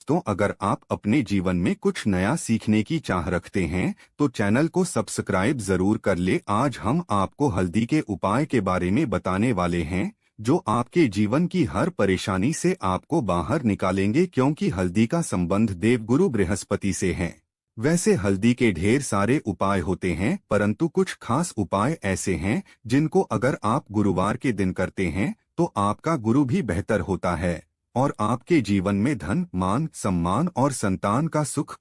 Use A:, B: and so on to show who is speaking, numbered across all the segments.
A: दोस्तों, अगर आप अपने जीवन में कुछ नया सीखने की चाह रखते हैं तो चैनल को सब्सक्राइब जरूर कर ले। आज हम आपको हल्दी के उपाय के बारे में बताने वाले हैं जो आपके जीवन की हर परेशानी से आपको बाहर निकालेंगे, क्योंकि हल्दी का संबंध देवगुरु बृहस्पति से है। वैसे हल्दी के ढेर सारे उपाय होते हैं, परंतु कुछ खास उपाय ऐसे हैं जिनको अगर आप गुरुवार के दिन करते हैं तो आपका गुरु भी बेहतर होता है और आपके जीवन में धन, मान, सम्मान और संतान का सुख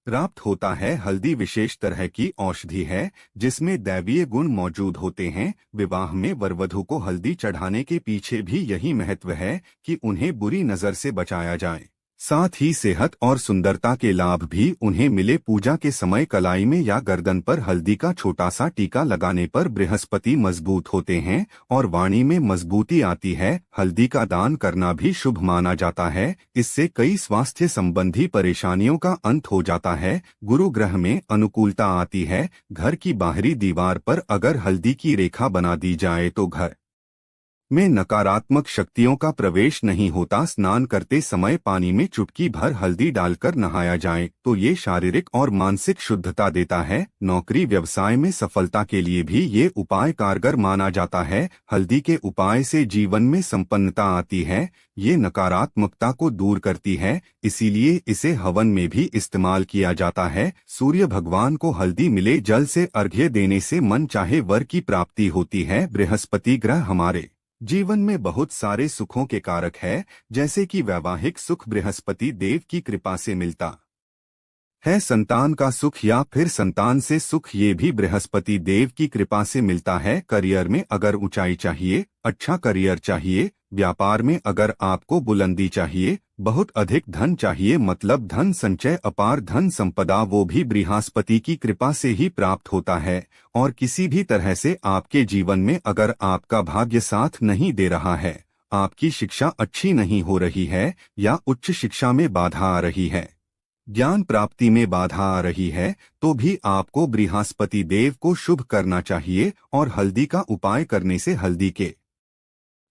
A: प्राप्त होता है। हल्दी विशेष तरह की औषधि है जिसमें दैवीय गुण मौजूद होते हैं। विवाह में वर वधू को हल्दी चढ़ाने के पीछे भी यही महत्व है कि उन्हें बुरी नजर से बचाया जाए। साथ ही सेहत और सुंदरता के लाभ भी उन्हें मिले। पूजा के समय कलाई में या गर्दन पर हल्दी का छोटा सा टीका लगाने पर बृहस्पति मजबूत होते हैं और वाणी में मजबूती आती है। हल्दी का दान करना भी शुभ माना जाता है। इससे कई स्वास्थ्य संबंधी परेशानियों का अंत हो जाता है। गुरु ग्रह में अनुकूलता आती है। घर की बाहरी दीवार पर अगर हल्दी की रेखा बना दी जाए तो घर में नकारात्मक शक्तियों का प्रवेश नहीं होता। स्नान करते समय पानी में चुटकी भर हल्दी डालकर नहाया जाए तो ये शारीरिक और मानसिक शुद्धता देता है। नौकरी व्यवसाय में सफलता के लिए भी ये उपाय कारगर माना जाता है। हल्दी के उपाय से जीवन में संपन्नता आती है। ये नकारात्मकता को दूर करती है, इसीलिए इसे हवन में भी इस्तेमाल किया जाता है। सूर्य भगवान को हल्दी मिले जल से अर्घ्य देने से मन चाहे वर की प्राप्ति होती है। बृहस्पति ग्रह हमारे जीवन में बहुत सारे सुखों के कारक है, जैसे कि वैवाहिक सुख बृहस्पति देव की कृपा से मिलता है। संतान का सुख या फिर संतान से सुख ये भी बृहस्पति देव की कृपा से मिलता है। करियर में अगर ऊंचाई चाहिए, अच्छा करियर चाहिए, व्यापार में अगर आपको बुलंदी चाहिए, बहुत अधिक धन चाहिए, मतलब धन संचय, अपार धन संपदा, वो भी बृहस्पति की कृपा से ही प्राप्त होता है। और किसी भी तरह से आपके जीवन में अगर आपका भाग्य साथ नहीं दे रहा है, आपकी शिक्षा अच्छी नहीं हो रही है या उच्च शिक्षा में बाधा आ रही है, ज्ञान प्राप्ति में बाधा आ रही है, तो भी आपको बृहस्पति देव को शुभ करना चाहिए। और हल्दी का उपाय करने से हल्दी के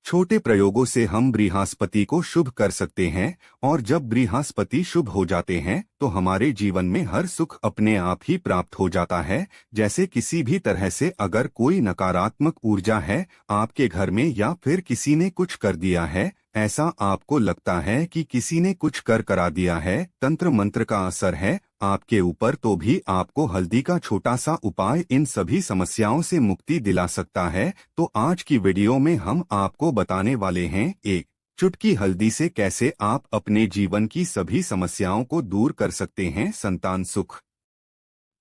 A: छोटे प्रयोगों से हम बृहस्पति को शुभ कर सकते हैं। और जब बृहस्पति शुभ हो जाते हैं तो हमारे जीवन में हर सुख अपने आप ही प्राप्त हो जाता है। जैसे किसी भी तरह से अगर कोई नकारात्मक ऊर्जा है आपके घर में या फिर किसी ने कुछ कर दिया है, ऐसा आपको लगता है कि किसी ने कुछ करा दिया है, तंत्र मंत्र का असर है आपके ऊपर, तो भी आपको हल्दी का छोटा सा उपाय इन सभी समस्याओं से मुक्ति दिला सकता है। तो आज की वीडियो में हम आपको बताने वाले हैं एक चुटकी हल्दी से कैसे आप अपने जीवन की सभी समस्याओं को दूर कर सकते हैं। संतान सुख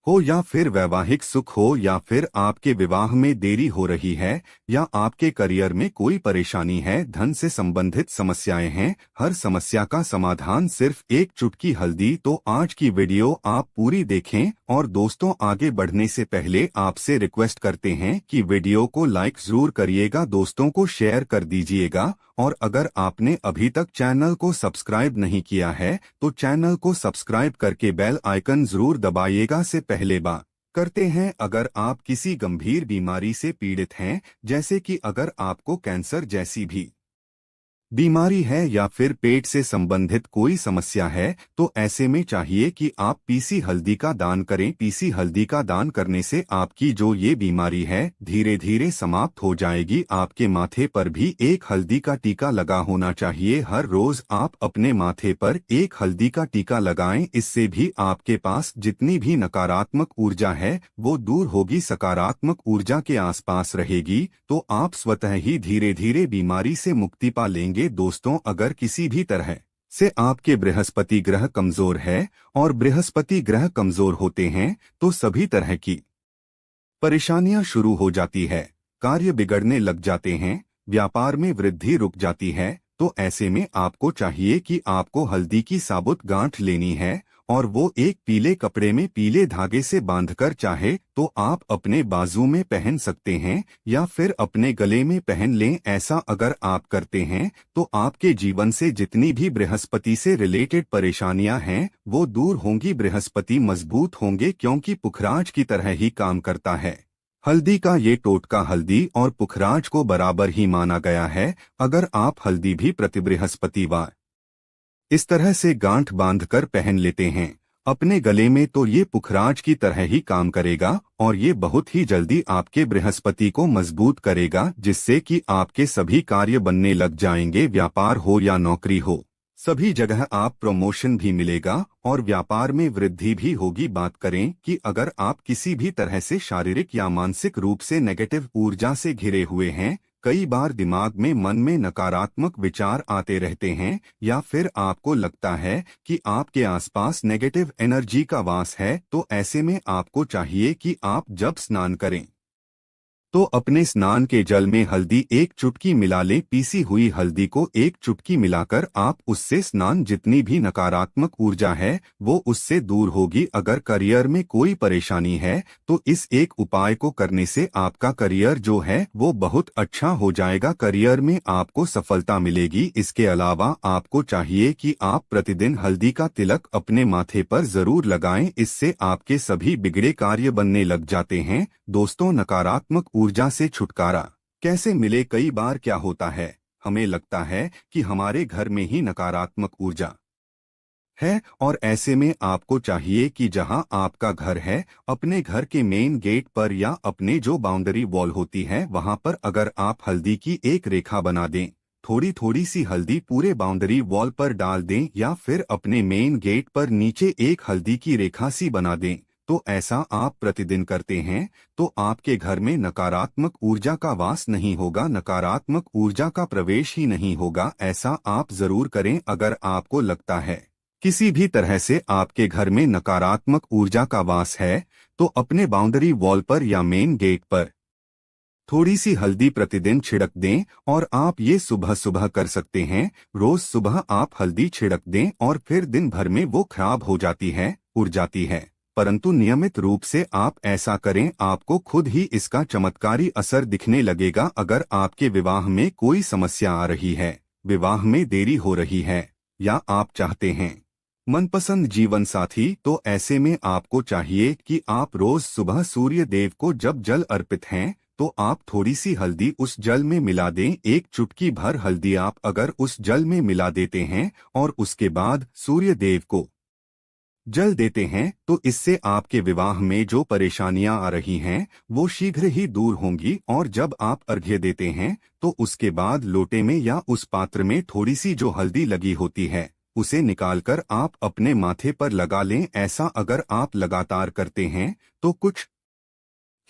A: हो या फिर वैवाहिक सुख हो या फिर आपके विवाह में देरी हो रही है या आपके करियर में कोई परेशानी है, धन से संबंधित समस्याएं हैं, हर समस्या का समाधान सिर्फ एक चुटकी हल्दी। तो आज की वीडियो आप पूरी देखें। और दोस्तों, आगे बढ़ने से पहले आपसे रिक्वेस्ट करते हैं कि वीडियो को लाइक जरूर करिएगा, दोस्तों को शेयर कर दीजिएगा। और अगर आपने अभी तक चैनल को सब्सक्राइब नहीं किया है तो चैनल को सब्सक्राइब करके बेल आइकन जरूर दबाइएगा। से पहले बात करते हैं, अगर आप किसी गंभीर बीमारी से पीड़ित हैं, जैसे कि अगर आपको कैंसर जैसी भी बीमारी है या फिर पेट से संबंधित कोई समस्या है, तो ऐसे में चाहिए कि आप पीसी हल्दी का दान करें। पीसी हल्दी का दान करने से आपकी जो ये बीमारी है धीरे धीरे समाप्त हो जाएगी। आपके माथे पर भी एक हल्दी का टीका लगा होना चाहिए। हर रोज आप अपने माथे पर एक हल्दी का टीका लगाएं, इससे भी आपके पास जितनी भी नकारात्मक ऊर्जा है वो दूर होगी, सकारात्मक ऊर्जा के आसपास रहेगी, तो आप स्वतः ही धीरे धीरे बीमारी से मुक्ति पा लेंगे। दोस्तों, अगर किसी भी तरह से आपके बृहस्पति ग्रह कमजोर है, और बृहस्पति ग्रह कमजोर होते हैं तो सभी तरह की परेशानियां शुरू हो जाती है, कार्य बिगड़ने लग जाते हैं, व्यापार में वृद्धि रुक जाती है। तो ऐसे में आपको चाहिए कि आपको हल्दी की साबुत गांठ लेनी है और वो एक पीले कपड़े में पीले धागे से बांधकर चाहे तो आप अपने बाजू में पहन सकते हैं या फिर अपने गले में पहन लें। ऐसा अगर आप करते हैं तो आपके जीवन से जितनी भी बृहस्पति से रिलेटेड परेशानियां हैं वो दूर होंगी। बृहस्पति मजबूत होंगे क्योंकि पुखराज की तरह ही काम करता है। हल्दी का ये टोटका हल्दी और पुखराज को बराबर ही माना गया है। अगर आप हल्दी भी प्रति बृहस्पतिवार इस तरह से गांठ बांधकर पहन लेते हैं अपने गले में, तो ये पुखराज की तरह ही काम करेगा और ये बहुत ही जल्दी आपके बृहस्पति को मजबूत करेगा, जिससे कि आपके सभी कार्य बनने लग जाएंगे। व्यापार हो या नौकरी हो, सभी जगह आप प्रमोशन भी मिलेगा और व्यापार में वृद्धि भी होगी। बात करें कि अगर आप किसी भी तरह से शारीरिक या मानसिक रूप से नेगेटिव ऊर्जा से घिरे हुए हैं, कई बार दिमाग में मन में नकारात्मक विचार आते रहते हैं, या फिर आपको लगता है कि आपके आसपास नेगेटिव एनर्जी का वास है, तो ऐसे में आपको चाहिए कि आप जब स्नान करें तो अपने स्नान के जल में हल्दी एक चुटकी मिला लें। पीसी हुई हल्दी को एक चुटकी मिलाकर आप उससे स्नान, जितनी भी नकारात्मक ऊर्जा है वो उससे दूर होगी। अगर करियर में कोई परेशानी है तो इस एक उपाय को करने से आपका करियर जो है वो बहुत अच्छा हो जाएगा, करियर में आपको सफलता मिलेगी। इसके अलावा आपको चाहिए कि आप प्रतिदिन हल्दी का तिलक अपने माथे पर जरूर लगाएं, इससे आपके सभी बिगड़े कार्य बनने लग जाते हैं। दोस्तों, नकारात्मक ऊर्जा से छुटकारा कैसे मिले? कई बार क्या होता है, हमें लगता है कि हमारे घर में ही नकारात्मक ऊर्जा है, और ऐसे में आपको चाहिए कि जहां आपका घर है, अपने घर के मेन गेट पर या अपने जो बाउंड्री वॉल होती है वहां पर अगर आप हल्दी की एक रेखा बना दें, थोड़ी थोड़ी सी हल्दी पूरे बाउंड्री वॉल पर डाल दें, या फिर अपने मेन गेट पर नीचे एक हल्दी की रेखा सी बना दें, तो ऐसा आप प्रतिदिन करते हैं तो आपके घर में नकारात्मक ऊर्जा का वास नहीं होगा, नकारात्मक ऊर्जा का प्रवेश ही नहीं होगा। ऐसा आप जरूर करें। अगर आपको लगता है किसी भी तरह से आपके घर में नकारात्मक ऊर्जा का वास है, तो अपने बाउंड्री वॉल पर या मेन गेट पर थोड़ी सी हल्दी प्रतिदिन छिड़क दें, और आप ये सुबह सुबह कर सकते हैं। रोज सुबह आप हल्दी छिड़क दें और फिर दिन भर में वो खराब हो जाती है, उड़ जाती है, परंतु नियमित रूप से आप ऐसा करें, आपको खुद ही इसका चमत्कारी असर दिखने लगेगा। अगर आपके विवाह में कोई समस्या आ रही है, विवाह में देरी हो रही है, या आप चाहते हैं मनपसंद जीवन साथी, तो ऐसे में आपको चाहिए कि आप रोज सुबह सूर्य देव को जब जल अर्पित हैं तो आप थोड़ी सी हल्दी उस जल में मिला दें। एक चुटकी भर हल्दी आप अगर उस जल में मिला देते हैं और उसके बाद सूर्य देव को जल देते हैं, तो इससे आपके विवाह में जो परेशानियां आ रही हैं वो शीघ्र ही दूर होंगी। और जब आप अर्घ्य देते हैं तो उसके बाद लोटे में या उस पात्र में थोड़ी सी जो हल्दी लगी होती है उसे निकालकर आप अपने माथे पर लगा लें। ऐसा अगर आप लगातार करते हैं तो कुछ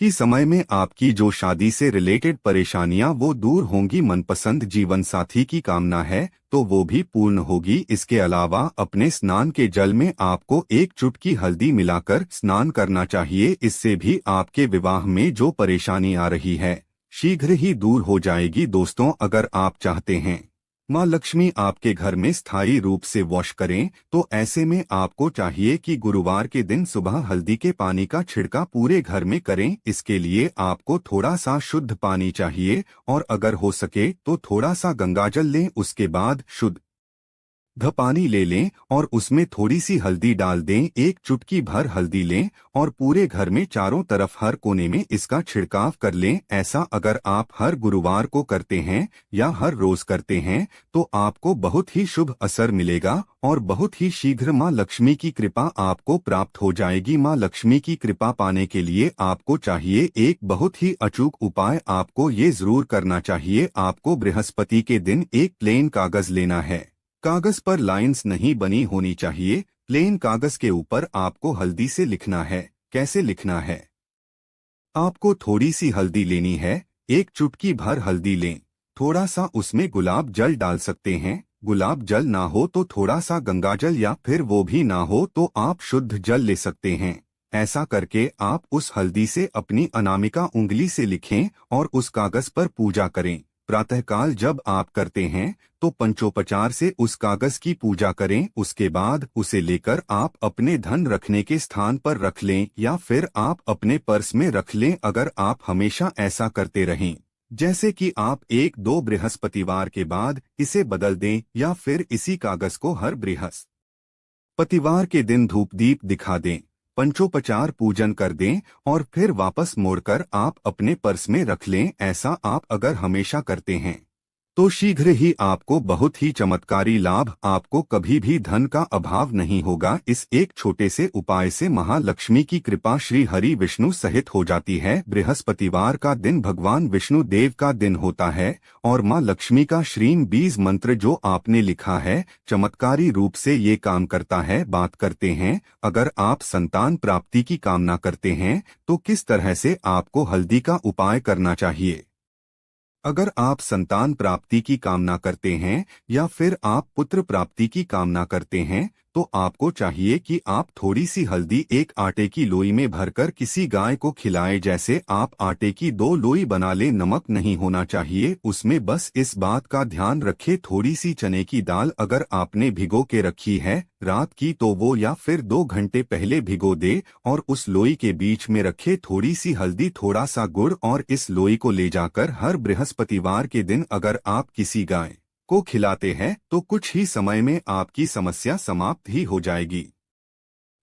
A: ही समय में आपकी जो शादी से रिलेटेड परेशानियां वो दूर होंगी। मनपसंद जीवन साथी की कामना है तो वो भी पूर्ण होगी। इसके अलावा अपने स्नान के जल में आपको एक चुटकी हल्दी मिलाकर स्नान करना चाहिए, इससे भी आपके विवाह में जो परेशानी आ रही है शीघ्र ही दूर हो जाएगी। दोस्तों, अगर आप चाहते हैं माँ लक्ष्मी आपके घर में स्थायी रूप से वॉश करें, तो ऐसे में आपको चाहिए कि गुरुवार के दिन सुबह हल्दी के पानी का छिड़का पूरे घर में करें। इसके लिए आपको थोड़ा सा शुद्ध पानी चाहिए, और अगर हो सके तो थोड़ा सा गंगाजल लें, उसके बाद शुद्ध पानी ले लें और उसमें थोड़ी सी हल्दी डाल दें। एक चुटकी भर हल्दी लें और पूरे घर में चारों तरफ हर कोने में इसका छिड़काव कर लें। ऐसा अगर आप हर गुरुवार को करते हैं या हर रोज करते हैं तो आपको बहुत ही शुभ असर मिलेगा और बहुत ही शीघ्र माँ लक्ष्मी की कृपा आपको प्राप्त हो जाएगी। माँ लक्ष्मी की कृपा पाने के लिए आपको चाहिए एक बहुत ही अचूक उपाय। आपको ये जरूर करना चाहिए। आपको बृहस्पति के दिन एक प्लेन कागज लेना है। कागज पर लाइंस नहीं बनी होनी चाहिए। प्लेन कागज के ऊपर आपको हल्दी से लिखना है। कैसे लिखना है? आपको थोड़ी सी हल्दी लेनी है, एक चुटकी भर हल्दी लें, थोड़ा सा उसमें गुलाब जल डाल सकते हैं। गुलाब जल ना हो तो थोड़ा सा गंगा जल, या फिर वो भी ना हो तो आप शुद्ध जल ले सकते हैं। ऐसा करके आप उस हल्दी से अपनी अनामिका उंगली से लिखें और उस कागज पर पूजा करें। प्रातःकाल जब आप करते हैं तो पंचोपचार से उस कागज की पूजा करें। उसके बाद उसे लेकर आप अपने धन रखने के स्थान पर रख लें, या फिर आप अपने पर्स में रख लें। अगर आप हमेशा ऐसा करते रहें, जैसे कि आप एक दो बृहस्पतिवार के बाद इसे बदल दें, या फिर इसी कागज को हर बृहस्पतिवार के दिन धूप दीप दिखा दें, पंचोपचार पूजन कर दें और फिर वापस मोड़कर आप अपने पर्स में रख लें। ऐसा आप अगर हमेशा करते हैं तो शीघ्र ही आपको बहुत ही चमत्कारी लाभ, आपको कभी भी धन का अभाव नहीं होगा। इस एक छोटे से उपाय से महालक्ष्मी की कृपा श्री हरि विष्णु सहित हो जाती है। बृहस्पतिवार का दिन भगवान विष्णु देव का दिन होता है और माँ लक्ष्मी का श्रीम बीज मंत्र जो आपने लिखा है चमत्कारी रूप से ये काम करता है। बात करते हैं, अगर आप संतान प्राप्ति की कामना करते हैं तो किस तरह से आपको हल्दी का उपाय करना चाहिए। अगर आप संतान प्राप्ति की कामना करते हैं या फिर आप पुत्र प्राप्ति की कामना करते हैं तो आपको चाहिए कि आप थोड़ी सी हल्दी एक आटे की लोई में भरकर किसी गाय को खिलाएं। जैसे आप आटे की 2 लोई बना लें, नमक नहीं होना चाहिए उसमें। बस इस बात का ध्यान रखें, थोड़ी सी चने की दाल अगर आपने भिगो के रखी है रात की तो वो या फिर 2 घंटे पहले भिगो दे और उस लोई के बीच में रखे थोड़ी सी हल्दी, थोड़ा सा गुड़ और इस लोई को ले जाकर हर बृहस्पतिवार के दिन अगर आप किसी गाय को खिलाते हैं तो कुछ ही समय में आपकी समस्या समाप्त ही हो जाएगी।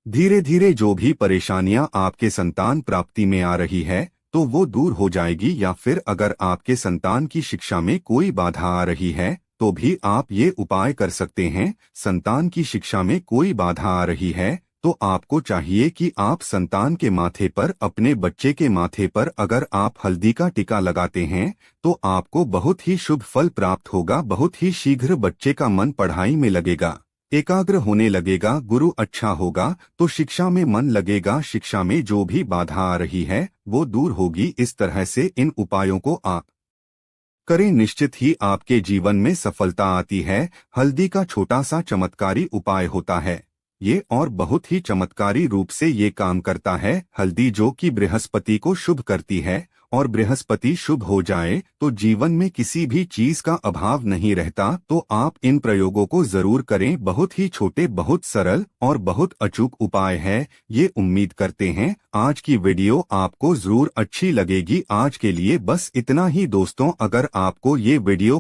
A: धीरे धीरे जो भी परेशानियां आपके संतान प्राप्ति में आ रही है तो वो दूर हो जाएगी। या फिर अगर आपके संतान की शिक्षा में कोई बाधा आ रही है तो भी आप ये उपाय कर सकते हैं। संतान की शिक्षा में कोई बाधा आ रही है तो आपको चाहिए कि आप संतान के माथे पर, अपने बच्चे के माथे पर अगर आप हल्दी का टीका लगाते हैं तो आपको बहुत ही शुभ फल प्राप्त होगा। बहुत ही शीघ्र बच्चे का मन पढ़ाई में लगेगा, एकाग्र होने लगेगा, गुरु अच्छा होगा तो शिक्षा में मन लगेगा। शिक्षा में जो भी बाधा आ रही है वो दूर होगी। इस तरह से इन उपायों को आप करें, निश्चित ही आपके जीवन में सफलता आती है। हल्दी का छोटा सा चमत्कारी उपाय होता है ये और बहुत ही चमत्कारी रूप से ये काम करता है। हल्दी जो कि बृहस्पति को शुभ करती है और बृहस्पति शुभ हो जाए तो जीवन में किसी भी चीज का अभाव नहीं रहता। तो आप इन प्रयोगों को जरूर करें। बहुत ही छोटे, बहुत सरल और बहुत अचूक उपाय है ये। उम्मीद करते हैं आज की वीडियो आपको जरूर अच्छी लगेगी। आज के लिए बस इतना ही दोस्तों। अगर आपको ये वीडियो